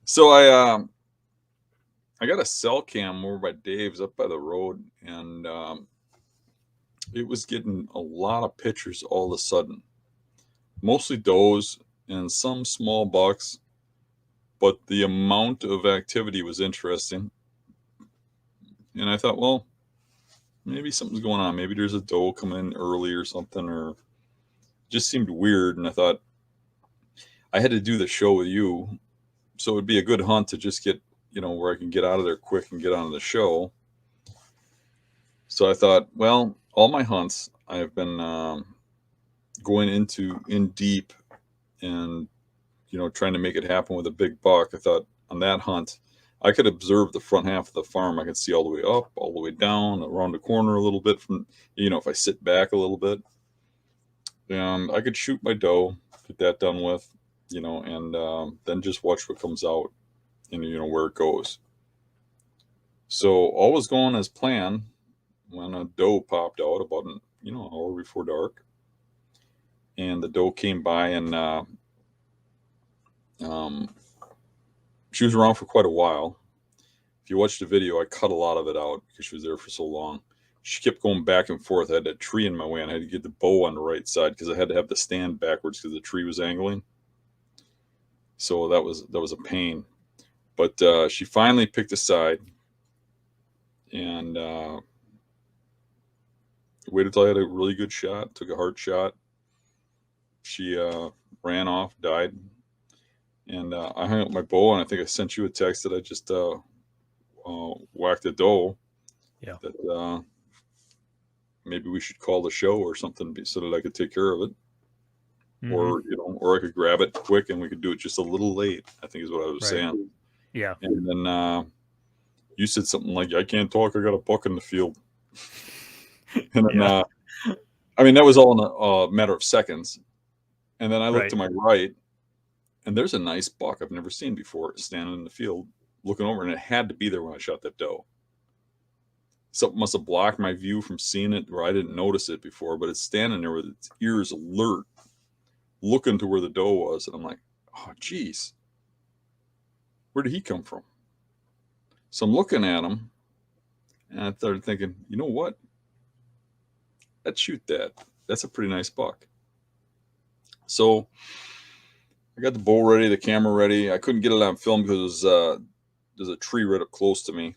So I got a cell cam over by Dave's up by the road, and it was getting a lot of pictures all of a sudden, mostly does and some small bucks, but the amount of activity was interesting. And I thought, well, maybe something's going on. Maybe there's a doe coming in early or something, or it just seemed weird. And I thought I had to do the show with you, so it would be a good hunt to just get, where I can get out of there quick and get on the show. So I thought, well, all my hunts I have been going into in deep and trying to make it happen with a big buck. I thought on that hunt I could observe the front half of the farm. I could see all the way up, all the way down, around the corner a little bit from, if I sit back a little bit, and I could shoot my doe, get that done with, and then just watch what comes out and where it goes. So all was going as planned when a doe popped out about an hour before dark, and the doe came by, and um, she was around for quite a while. If you watch the video, I cut a lot of it out because she was there for so long. She kept going back and forth. I had that tree in my way, and I had to get the bow on the right side because I had to have the stand backwards because the tree was angling. So that was a pain. But she finally picked a side, and waited till I had a really good shot. Took a hard shot. She ran off, died, and I hung up my bow. And I think I sent you a text that I just whacked a doe. Yeah. That maybe we should call the show or something so that I could take care of it, Mm-hmm. or I could grab it quick and we could do it just a little late, I think is what I was Right. saying. Yeah. And then you said something like, "I can't talk. I got a buck in the field." And then Yeah. I mean that was all in a matter of seconds. And then I looked to Right. my right, and there's a nice buck I've never seen before standing in the field looking over, and it had to be there when I shot that doe. Something must have blocked my view from seeing it, or I didn't notice it before, but it's standing there with its ears alert, looking to where the doe was. And I'm like, oh, geez, where did he come from? So I'm looking at him, and I started thinking, you know what? Let's shoot that. That's a pretty nice buck. So I got the bow ready, the camera ready. I couldn't get it on film because there's a tree right up close to me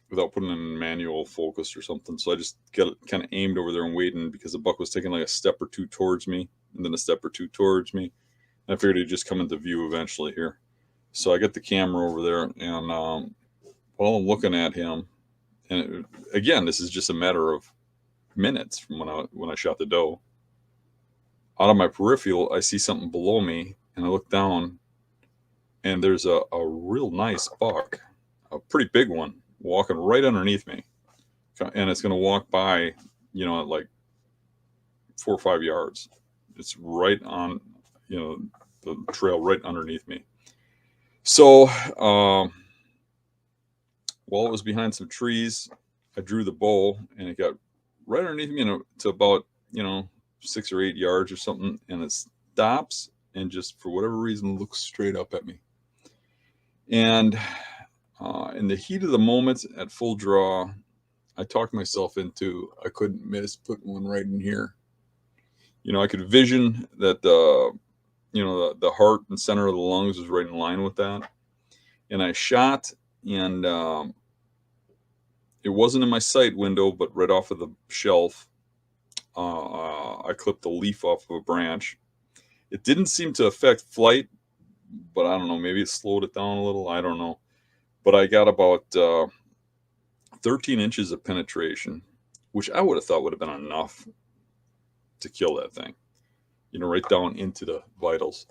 without putting in manual focus or something. So I just got it kind of aimed over there and waiting because the buck was taking like a step or two towards me and then a step or two towards me. And I figured he'd just come into view eventually here. So I got the camera over there, and while I'm looking at him, and again, this is just a matter of minutes from when I shot the doe. Out of my peripheral, I see something below me, and I look down, and there's a real nice buck, a pretty big one, walking right underneath me, and it's going to walk by, at like 4 or 5 yards. It's right on, the trail right underneath me. So while it was behind some trees, I drew the bow, and it got right underneath me, to about 6 or 8 yards or something, and it stops and just for whatever reason looks straight up at me. And in the heat of the moment, at full draw, I talked myself into I couldn't miss putting one right in here. I could vision that the heart and center of the lungs was right in line with that, and I shot, and it wasn't in my sight window, but right off of the shelf. I clipped the leaf off of a branch. It didn't seem to affect flight, but I don't know. Maybe it slowed it down a little. I don't know. But I got about 13 inches of penetration, which I would have thought would have been enough to kill that thing, right down into the vitals.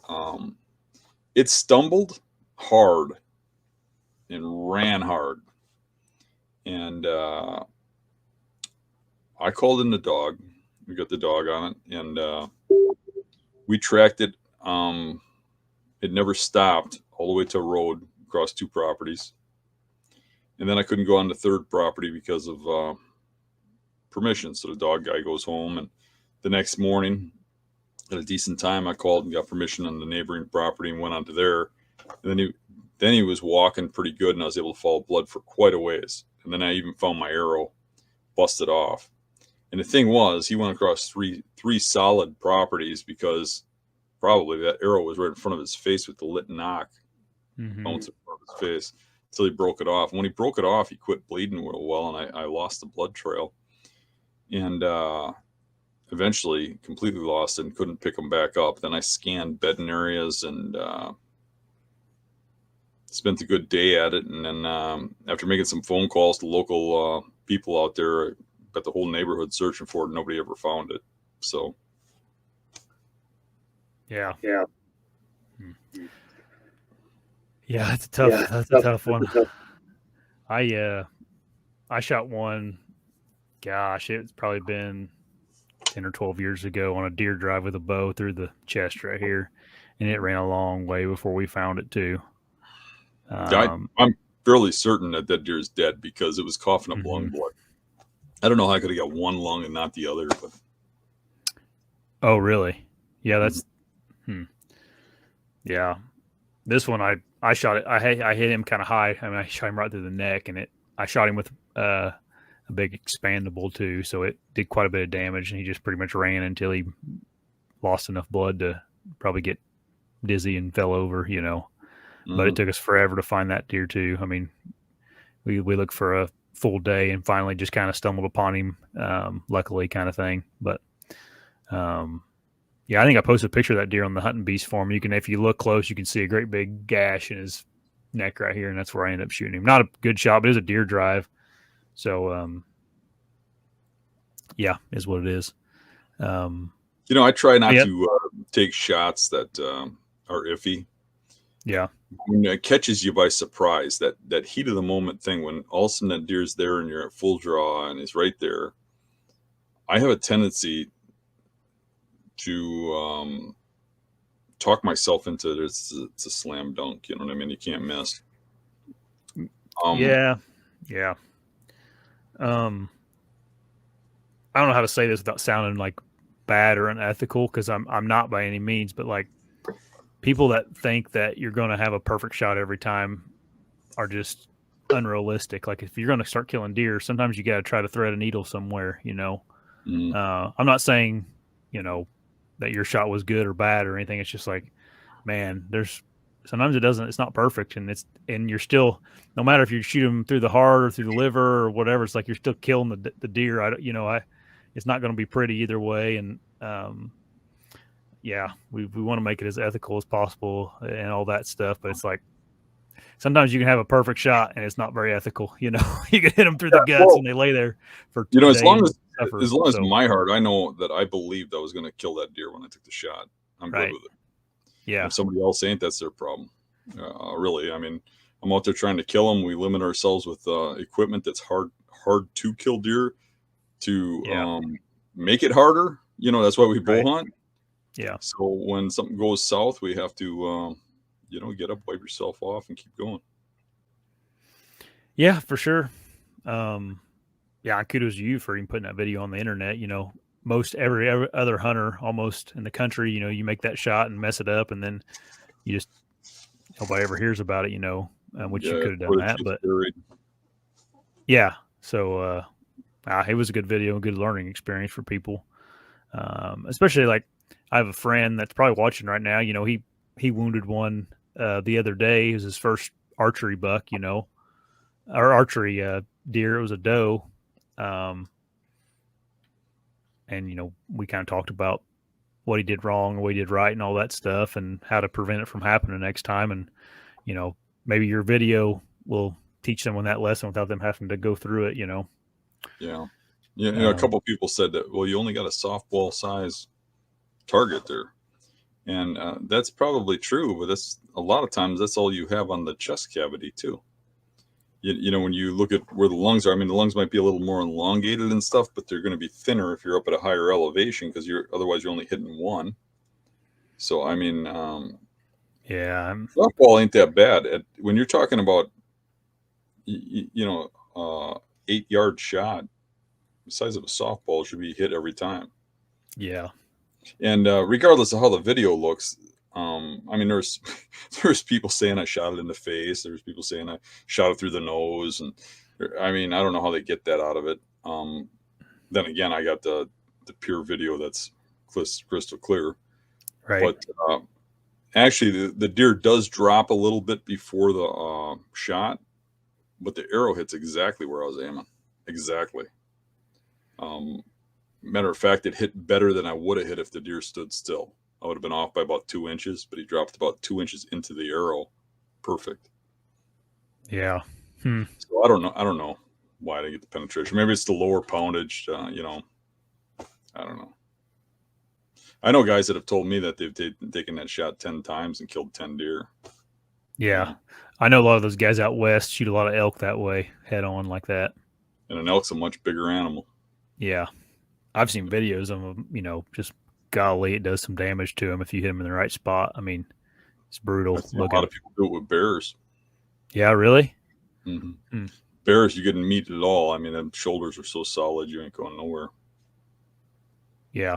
It stumbled hard and ran hard. And I called in the dog. We got the dog on it, and we tracked it. It never stopped all the way to a road across two properties. And then I couldn't go on the third property because of permission. So the dog guy goes home, and the next morning at a decent time, I called and got permission on the neighboring property and went onto there. And then Then he was walking pretty good, and I was able to follow blood for quite a ways. And then I even found my arrow, busted off. And the thing was, he went across three solid properties because probably that arrow was right in front of his face with the lit knock bouncing in front of his face until he broke it off. And when he broke it off, he quit bleeding real well, and I lost the blood trail. And eventually completely lost it and couldn't pick him back up. Then I scanned bedding areas and spent a good day at it. And then after making some phone calls to local people out there, I got the whole neighborhood searching for it. Nobody ever found it. So, yeah. Yeah, that's a tough one. I shot one. Gosh, it's probably been 10 or 12 years ago on a deer drive with a bow through the chest right here, and it ran a long way before we found it too. I'm fairly certain that deer is dead because it was coughing up lung blood. I don't know how I could have got one lung and not the other. But oh, really? Yeah, that's. Yeah, this one I shot it. I hit him kind of high. I mean, I shot him right through the neck, and I shot him with a big expandable too, so it did quite a bit of damage, and he just pretty much ran until he lost enough blood to probably get dizzy and fell over, you know. But it took us forever to find that deer too. I mean, we looked for a full day and finally just kind of stumbled upon him, luckily, kind of thing. But yeah, I think I posted a picture of that deer on the Hunting Beast forum. You can, if you look close, you can see a great big gash in his neck right here, and that's where I ended up shooting him. Not a good shot, but it was a deer drive. So, yeah, is what it is. you know, I try not to take shots that are iffy. Yeah. When it catches you by surprise, that heat of the moment thing, when all of a sudden that deer's there and you're at full draw and he's right there, I have a tendency to talk myself into it's a slam dunk. You know what I mean? You can't miss. Yeah. I don't know how to say this without sounding like bad or unethical, because I'm not by any means, but like people that think that you're going to have a perfect shot every time are just unrealistic. Like if you're going to start killing deer, sometimes you got to try to thread a needle somewhere, you know. I'm not saying, you know, that your shot was good or bad or anything. It's just like, man, there's sometimes it's not perfect, and you're still, no matter if you shoot them through the heart or through the liver or whatever, it's like you're still killing the deer. It's not going to be pretty either way. And yeah, we want to make it as ethical as possible and all that stuff. But it's like sometimes you can have a perfect shot and it's not very ethical. You know, you can hit them through the guts and they lay there for 2 days. As long as my heart, I know that I believed I was going to kill that deer when I took the shot. I'm good with it. Yeah. If somebody else ain't, that's their problem. Really, I mean, I'm out there trying to kill them. We limit ourselves with equipment that's hard to kill deer to make it harder. You know, that's why we bow hunt. Yeah. So when something goes south, we have to, get up, wipe yourself off, and keep going. Yeah, for sure. Yeah, kudos to you for even putting that video on the internet. You know, most every other hunter almost in the country, you know, you make that shot and mess it up, and then you just nobody ever hears about it. You know, which you could have done that, but yeah. So it was a good video, a good learning experience for people, especially like I have a friend that's probably watching right now. You know, he wounded one the other day. It was his first archery buck, you know, or archery deer. It was a doe. And, you know, we kind of talked about what he did wrong, what he did right, and all that stuff, and how to prevent it from happening next time. And, you know, maybe your video will teach someone that lesson without them having to go through it, you know? Yeah. Yeah. You know, a couple of people said that, well, you only got a softball size target there. And that's probably true, but that's a lot of times that's all you have on the chest cavity too. You know, when you look at where the lungs are, I mean, the lungs might be a little more elongated and stuff, but they're going to be thinner if you're up at a higher elevation because otherwise you're only hitting one. So, I mean, softball ain't that bad. When you're talking about, 8-yard shot, the size of a softball should be hit every time. Yeah. And regardless of how the video looks, I mean, there's people saying I shot it in the face. There's people saying I shot it through the nose, and I mean, I don't know how they get that out of it. Then again, I got the pure video that's crystal clear. Right. But actually, the deer does drop a little bit before the shot, but the arrow hits exactly where I was aiming. Exactly. Matter of fact, it hit better than I would have hit if the deer stood still. I would have been off by about 2 inches, but he dropped about 2 inches into the arrow. Perfect. Yeah. So I don't know why I didn't get the penetration. Maybe it's the lower poundage. You know, I don't know. I know guys that have told me that they've taken that shot 10 times and killed 10 deer. Yeah. I know a lot of those guys out west shoot a lot of elk that way, head on like that. And an elk's a much bigger animal. Yeah. I've seen videos of them, you know, just golly, it does some damage to them if you hit them in the right spot. I mean, it's brutal. A lot of people do it with bears. Yeah, really? Mm-hmm. Bears, you couldn't meet at all. I mean, them shoulders are so solid, you ain't going nowhere. Yeah.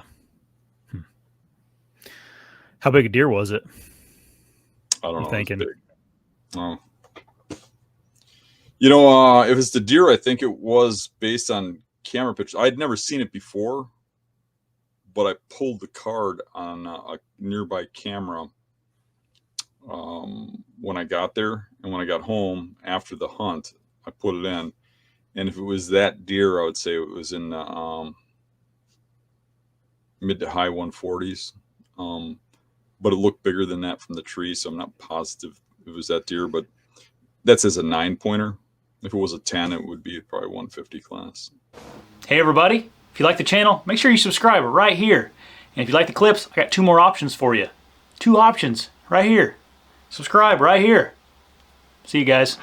How big a deer was it? I don't know. Thinking? Oh. You know, if it's the deer, I think it was based on camera pictures. I'd never seen it before, but I pulled the card on a nearby camera when I got there, and when I got home after the hunt, I put it in. And if it was that deer, I would say it was in the mid to high 140s. But it looked bigger than that from the tree, so I'm not positive it was that deer. But that's as a 9-pointer. If it was a 10, it would be probably 150 class. Hey everybody, if you like the channel, make sure you subscribe right here. And if you like the clips, I got 2 more options for you. 2 options right here. Subscribe right here. See you guys.